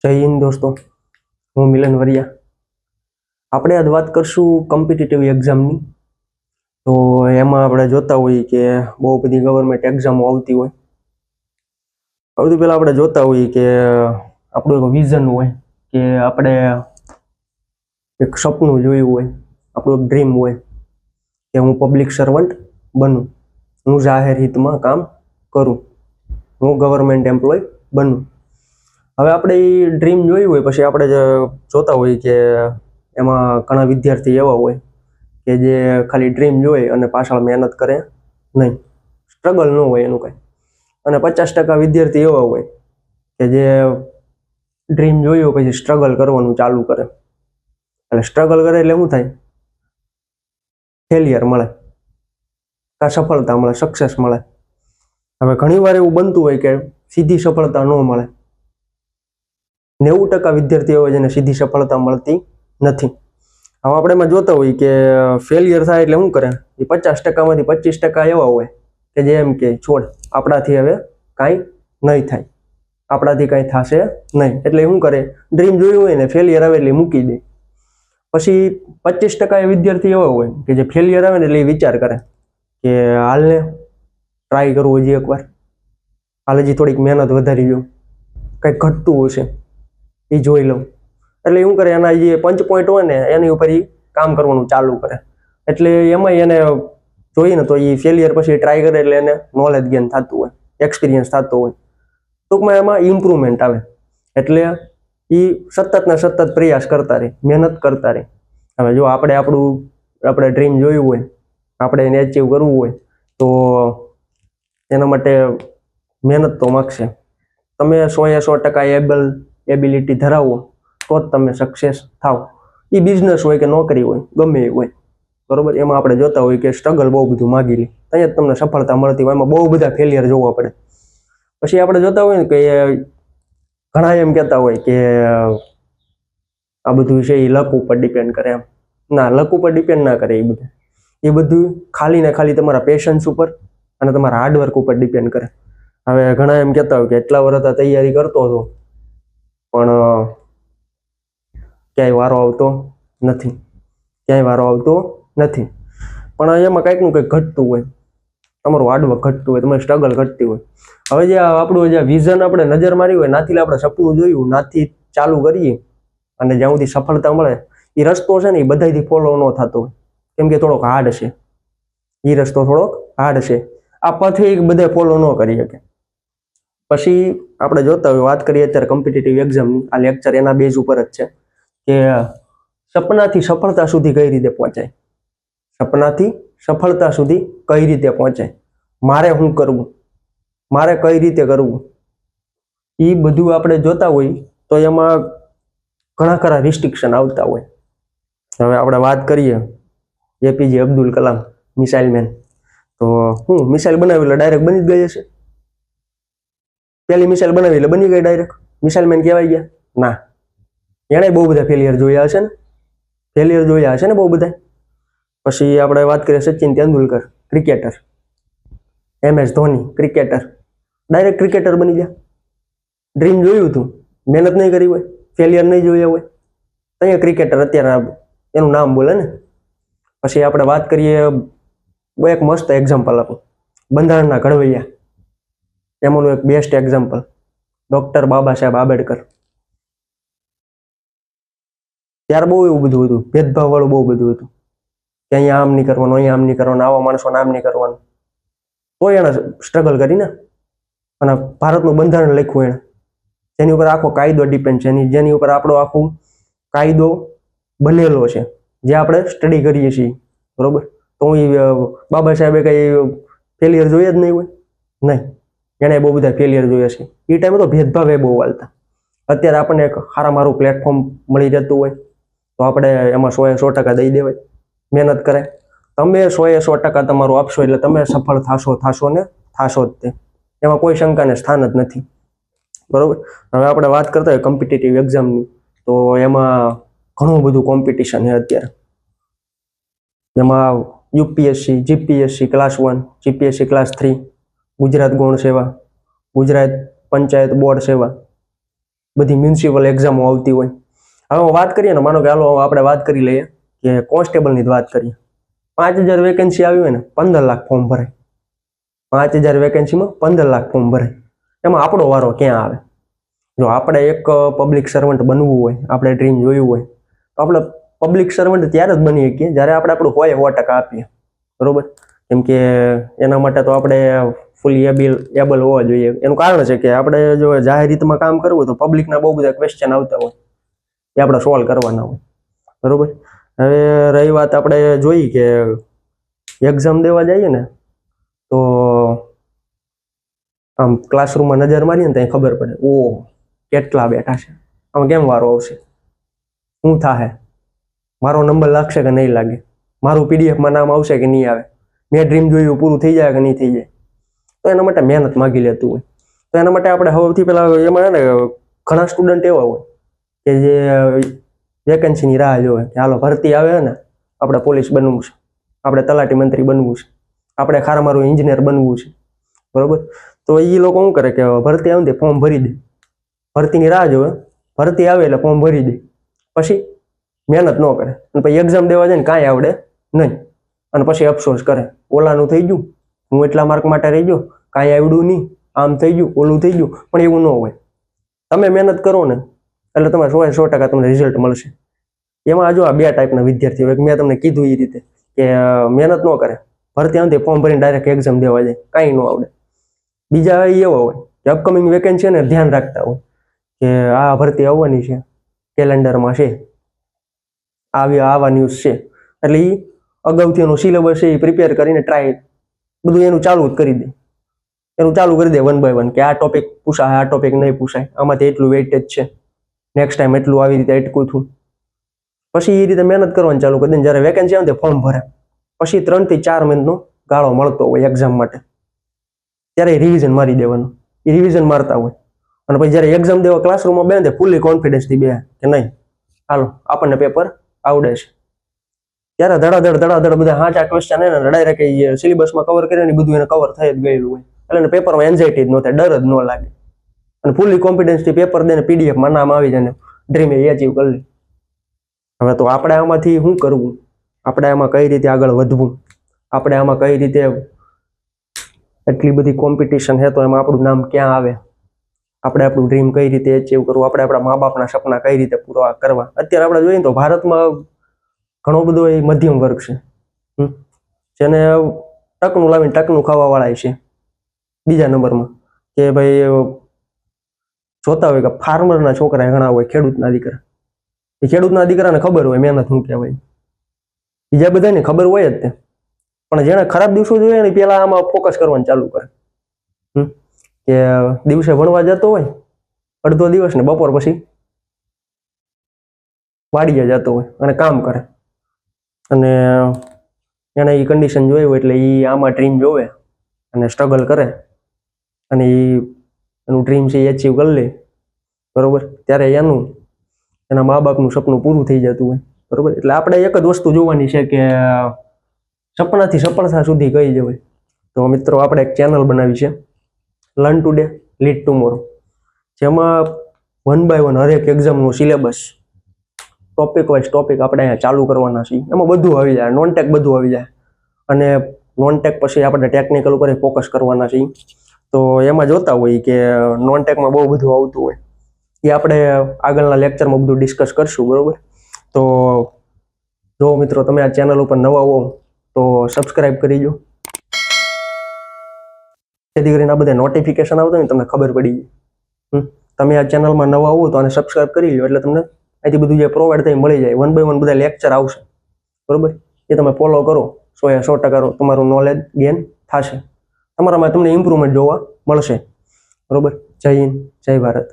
જય હિન્દ દોસ્તો, હું મિલન વરિયા. આપણે આજ વાત કરશું કોમ્પિટિટિવ એક્ઝામની. તો એમાં આપણે જોતા હોઈએ કે બહુ બધી ગવર્મેન્ટ એક્ઝામો આવતી હોય. સૌથી પહેલાં આપણે જોતા હોઈએ કે આપણું એક વિઝન હોય કે આપણે એક સપનું જોયું હોય, આપણું એક ડ્રીમ હોય કે હું પબ્લિક સર્વન્ટ બનું, હું જાહેર હિતમાં કામ કરું, હું ગવર્મેન્ટ એમ્પ્લોય બનું. હવે આપણે એ ડ્રીમ જોયું હોય પછી આપણે જોતા હોઈએ કે એમાં ઘણા વિદ્યાર્થી એવા હોય કે જે ખાલી ડ્રીમ જોઈ અને પાછળ મહેનત કરે નહીં, સ્ટ્રગલ ન હોય એનું કંઈ. અને 50% વિદ્યાર્થી એવા હોય કે જે ડ્રીમ જોયું પછી સ્ટ્રગલ કરવાનું ચાલુ કરે. એટલે સ્ટ્રગલ કરે એટલે શું થાય? ફેલિયર મળે, કાં સફળતા મળે, સક્સેસ મળે. હવે ઘણીવાર એવું બનતું હોય કે સીધી સફળતા ન મળે. 90% વિદ્યાર્થીઓ હોય જેને સીધી સફળતા મળતી નથી. હવે આપણે એમાં જોતા હોઈએ કે ફેલિયર થાય એટલે શું કરે? એ 50%માંથી 25% એવા હોય કે જે એમ કે છોડ, આપણાથી હવે કાંઈ નહીં થાય, આપણાથી કાંઈ થશે નહીં. એટલે શું કરે? ડ્રીમ જોયું હોય ને ફેલિયર આવે એટલે મૂકી દે. પછી 25% વિદ્યાર્થી એવા હોય કે જે ફેલિયર આવે ને એટલે એ વિચાર કરે કે હાલને ટ્રાય કરવું હજી એકવાર, હાલ હજી થોડીક મહેનત વધારી દઉં, કંઈક ઘટતું હશે એ જોઈ લઉં. એટલે શું કરે? એના જે પંચ પોઈન્ટ હોય ને એની ઉપર એ કામ કરવાનું ચાલુ કરે. એટલે એમાં એને જોઈએ ને તો એ ફેલિયર પછી ટ્રાય કરે એટલે એને નોલેજ ગેઇન થતું હોય, એક્સપિરિયન્સ થતો હોય. ટૂંકમાં એમાં ઇમ્પ્રુવમેન્ટ આવે. એટલે એ સતત ને સતત પ્રયાસ કરતા રહે, મહેનત કરતા રહે. હવે જો આપણે ડ્રીમ જોયું હોય, આપણે એને અચીવ કરવું હોય તો એના માટે મહેનત તો માગશે. તમે 100% એબિલિટી ધરાવો તો જ તમે સક્સેસ થાવ. એ બિઝનેસ હોય કે નોકરી હોય, ગમે એ હોય, બરોબર. એમાં આપણે જોતા હોય કે સ્ટ્રગલ બહુ બધું માગી લે, ત્યાં જ તમને સફળતા મળતી હોય. એમાં બહુ બધા ફેલિયર જોવા પડે. પછી આપણે જોતા હોય ને કે ઘણા એમ કહેતા હોય કે આ બધું છે એ લક ઉપર ડિપેન્ડ કરે. એમ ના, લક ઉપર ડિપેન્ડ ના કરે. એ બધું ખાલી ને ખાલી તમારા પેશન્સ ઉપર અને તમારા હાર્ડવર્ક ઉપર ડિપેન્ડ કરે. હવે ઘણા એમ કહેતા હોય કે એટલા વર્ષ તૈયારી કરતો હતો પણ ક્યાંય વારો આવતો નથી. પણ એમાં કંઈક નું કંઈક ઘટતું હોય, તમારું હાર્ડવર્ક ઘટતું હોય, તમારી સ્ટ્રગલ ઘટતી હોય. હવે જે આપણું જે વિઝન આપણે નજર મારી હોય, નાથી આપણે સપનું જોયું, નાથી ચાલુ કરીએ અને જ્યાં સુધી સફળતા મળે એ રસ્તો છે ને એ બધાથી ફોલો ન થતો હોય, કેમ કે થોડોક હાર્ડ છે. એ રસ્તો થોડોક હાર્ડ છે. આ પથે બધા ફોલો ન કરી શકે. પછી આપણે જોતા હોય, વાત કરીએ અત્યારે કોમ્પિટિટિવ એક્ઝામની, આ લેક્ચર એના બેઝ ઉપર જ છે કે સપનાથી સફળતા સુધી કઈ રીતે પહોંચાય. સપનાથી સફળતા સુધી કઈ રીતે પહોંચાય, મારે શું કરવું, મારે કઈ રીતે કરવું, એ બધું આપણે જોતા હોય તો એમાં ઘણા ખરા રિસ્ટ્રિક્શન આવતા હોય. હવે આપણે વાત કરીએ APJ Abdul Kalam, missile man. તો હું મિસાઇલ બનાવી એટલે ડાયરેક્ટ બની જ ગઈ હશે? પહેલી મિસાઇલ બનાવી એટલે બની ગઈ ડાયરેક્ટ મિસાઇલ મેન કહેવાય ગયા? ના, એણે બહુ બધા ફેલિયર જોયા હશે ને બહુ બધા. પછી આપણે વાત કરીએ Sachin Tendulkar, cricketer. MS Dhoni, cricketer. Direct cricketer બની ગયા. ડ્રીમ જોયું હતું, મહેનત નહીં કરી હોય, ફેલિયર નહીં જોયા હોય, અહીંયા ક્રિકેટર અત્યારે એનું નામ બોલે ને. પછી આપણે વાત કરીએ, એક મસ્ત એક્ઝામ્પલ આપો, બંધારણના ઘડવૈયા. એમાંનું એક best example doctor Baba Saheb Ambedkar. ત્યારે બહુ એવું બધું હતું, ભેદભાવ વાળું બહુ બધું હતું કે અહીંયા આમ નહીં કરવાનું, અહીંયા આમ નહીં કરવાનું, આવા માણસોને આમ નહીં કરવાનું. તો એણે સ્ટ્રગલ કરીને અને ભારતનું બંધારણ લખ્યું એણે, જેની ઉપર આખો કાયદો ડિપેન્ડ છે, જેની ઉપર આપણો આખો કાયદો બનેલો છે, જે આપણે સ્ટડી કરીએ છીએ, બરોબર. તો બાબા સાહેબે કઈ ફેલિયર જોયા જ નહીં હોય? નહીં, એણે બહુ બધા ફેલિયર જોયા છે. એ ટાઈમે તો ભેદભાવ એ બહુ હાલતા. અત્યારે આપણને એક સારું પ્લેટફોર્મ મળી જતું હોય તો આપણે એમાં 100% દઈ દેવાય, મહેનત કરે. તમે 100% તમારું આપશો એટલે તમે સફળ થશો ને થશો જ. તે એમાં કોઈ શંકાને સ્થાન જ નથી, બરોબર. હવે આપણે વાત કરતા હોય કોમ્પિટિટિવ એક્ઝામની, તો એમાં ઘણું બધું કોમ્પિટિશન છે અત્યારે. એમાં UPSC, GPSC class 1, GPSC class 3, Gujarat ગૌણ સેવા, ગુજરાત પંચાયત બોર્ડ સેવા, બધી મ્યુનિસિપલ એક્ઝામો આવતી હોય. હવે વાત કરીએ ને, માનો કે હાલો આપણે વાત કરી લઈએ કે કોન્સ્ટેબલની જ વાત કરીએ. 5000 વેકેન્સી આવી હોય ને 15 લાખ ફોર્મ ભરાય. 5000 વેકેન્સીમાં 15 લાખ ફોર્મ ભરાય. એમાં આપણો વારો ક્યાં આવે? જો આપણે એક પબ્લિક સર્વન્ટ બનવું હોય, આપણે ડ્રીમ જોયું હોય, તો આપણે પબ્લિક સર્વન્ટ ત્યારે જ બની શકીએ જ્યારે આપણે આપણું 100% આપીએ, બરોબર? કેમ કે એના માટે તો આપણે ફૂલી એબલ હોવા જોઈએ. એનું કારણ છે કે આપણે જો જાહેર હિતમાં કામ કરવું હોય તો પબ્લિકના બહુ બધા ક્વેશ્ચન આવતા હોય, એ આપણે સોલ્વ કરવાના હોય, બરોબર? હવે રહી વાત આપણે જોઈ કે એક્ઝામ દેવા જઈએ ને તો આમ ક્લાસરૂમમાં નજર મારીએ ને ત્યાં ખબર પડે, ઓહ કેટલા બેઠા છે, આમાં કેમ વારો આવશે, શું થાહે, મારો નંબર લાગશે કે નહીં લાગે, મારું પીડીએફમાં નામ આવશે કે નહીં આવે, મેં ડ્રીમ જોયું પૂરું થઈ જાય કે નહીં થઈ જાય. તો એના માટે મહેનત માગી લેતું હોય. તો એના માટે આપણે સૌથી પહેલા એમાં ને ઘણા સ્ટુડન્ટ એવા હોય કે જે વેકેન્સીની રાહ જોવે કે હાલો ભરતી આવે ને, આપણે પોલીસ બનવું છે, આપણે તલાટી મંત્રી બનવું છે, આપણે ખારામારું એન્જિનિયર બનવું છે, બરોબર? તો એ લોકો શું કરે કે ભરતી આવે ને ફોર્મ ભરી દે, ભરતીની રાહ જોવે, ભરતી આવે એટલે ફોર્મ ભરી દે, પછી મહેનત ન કરે અને પછી એક્ઝામ દેવા જાય ને કાંઈ આવડે નહીં, અને પછી અફસોસ કરે, ઓલાનું થઈ ગયું, હું એટલા માર્ક માટે રહી ગયો, કાંઈ આવડ્યું નહીં, આમ થઈ ગયું, ઓલું થઈ ગયું. પણ એવું ન હોય. તમે મહેનત કરો ને એટલે તમે 100% તમને રિઝલ્ટ મળશે. એમાં જો આ બે ટાઈપના વિદ્યાર્થીઓ, એક મેં તમને કીધું એ રીતે કે મહેનત ન કરે, ભરતી આવે ફોર્મ ભરીને ડાયરેક્ટ એક્ઝામ દેવા જાય, કાંઈ ન આવડે. બીજા એવા હોય કે અપકમિંગ વેકેન્સી ને ધ્યાન રાખતા હોય કે આ ભરતી આવવાની છે, કેલેન્ડરમાં છે, આવા ન્યૂઝ છે, એટલે એ અગાઉથી એનું સિલેબસ છે એ પ્રિપેર કરીને ટ્રાય બધું એનું ચાલુ જ કરી દે. એનું ચાલુ કરી દે 1 by 1 કે આ ટોપિક પૂછાય, આ ટોપિક નહીં પૂછાય, આમાંથી એટલું વેઇટેજ છે, નેક્સ્ટ ટાઈમ એટલું, આવી રીતે અટકું છું. પછી એ રીતે મહેનત કરવાની ચાલુ કરી દે. જ્યારે વેકેન્સી આવે ફોર્મ ભરે, પછી 3 થી 4 મહિનાનો ગાળો મળતો હોય એક્ઝામ માટે, ત્યારે રિવિઝન મારી દેવાનું. એ રિવિઝન મારતા હોય અને પછી જ્યારે એક્ઝામ દેવા ક્લાસરૂમમાં બેસે ફૂલી કોન્ફિડન્સથી બે કે નહીં હાલો આપણને પેપર આવડે છે, ત્યારે ધડાધડ બધા સાચા ક્વેશ્ચન એને લડાઈ રાખી સિલેબસમાં કવર કરીને બધું એને કવર થઈ જ ગયેલું હોય, એટલે પેપરમાં એન્ઝાઇટી જ ન થાય, ડર જ ન લાગે, અને ફૂલી કોન્ફિડન્સથી પેપર દઈને પીડીએફમાં નામ આવી જાય ને ડ્રીમ એ અચીવ કરી લે. હવે તો આપણે આમાંથી શું કરવું, આપણે આમાં કઈ રીતે આગળ વધવું, આપણે આમાં કઈ રીતે, એટલી બધી કોમ્પિટિશન છે તો એમાં આપણું નામ ક્યાં આવે, આપણે આપણું ડ્રીમ કઈ રીતે અચીવ કરવું, આપણે આપણા મા બાપના સપના કઈ રીતે પૂરા કરવા. અત્યારે આપણે જોઈએ તો ભારતમાં ઘણો બધો એ મધ્યમ વર્ગ છે, જેને ટકનું લાવીને ટકનું ખાવા વાળા છે. બીજા નંબરમાં કે ભાઈ જોતા હોય કે ફાર્મરના છોકરા ઘણા હોય, ખેડૂતના દીકરા, એ ખેડૂતના દીકરાને ખબર હોય મહેનત શું કહેવાય, બીજા બધાને ખબર હોય જ તે, પણ જેને ખરાબ દિવસો જોઈએ ને પેલા આમાં ફોકસ કરવાનું ચાલુ કરે. કે દિવસે ભણવા જતો હોય અડધો દિવસ ને બપોર પછી વાડીએ જતો હોય અને કામ કરે, અને એને એ કન્ડિશન જોઈ હોય એટલે એ આમાં ડ્રીમ જોવે અને સ્ટ્રગલ કરે અને એનું ડ્રીમ છે એ અચીવ કરી લે, બરોબર? ત્યારે એના મા બાપનું સપનું પૂરું થઈ જતું હોય, બરોબર? એટલે આપણે એક જ વસ્તુ જોવાની છે કે સપનાથી સફળતા સુધી કઈ જવાય. તો મિત્રો આપણે એક ચેનલ બનાવી છે, લર્ન ટુડે લીડ ટુમોરો, જેમાં 1 by 1 હરેક એક્ઝામનું સિલેબસ ટોપિક વાઇઝ ટોપિક આપણે અહીંયા ચાલુ કરવાના છીએ. એમાં બધું આવી જાય, નોન ટેક બધું આવી જાય, અને નોન ટેક પછી આપણે ટેકનિકલ ઉપર ફોકસ કરવાના છીએ. તો એમાં જોતા હોય કે નોન ટેકમાં બહુ બધું આવતું હોય, એ આપણે આગળના લેક્ચરમાં બધું ડિસ્કસ કરશું, બરોબર? તો જો મિત્રો તમે આ ચેનલ ઉપર નવા હો તો સબસ્ક્રાઇબ કરી દો, જેથી કરીને આ બધા નોટિફિકેશન આવતા હોય તમને ખબર પડી જાય. તમે આ ચેનલમાં નવા હો તો આને સબસ્ક્રાઇબ કરી લો એટલે તમને અહીંથી બધું જે પ્રોવાઈડ થાય મળી જાય. 1 by 1 બધા લેક્ચર આવશે, બરોબર? એ તમે ફોલો કરો 100% તમારું નોલેજ ગેઇન થશે, તમારામાં તમને ઇમ્પ્રુવમેન્ટ જોવા મળશે, બરોબર? જય હિન્દ, જય ભારત.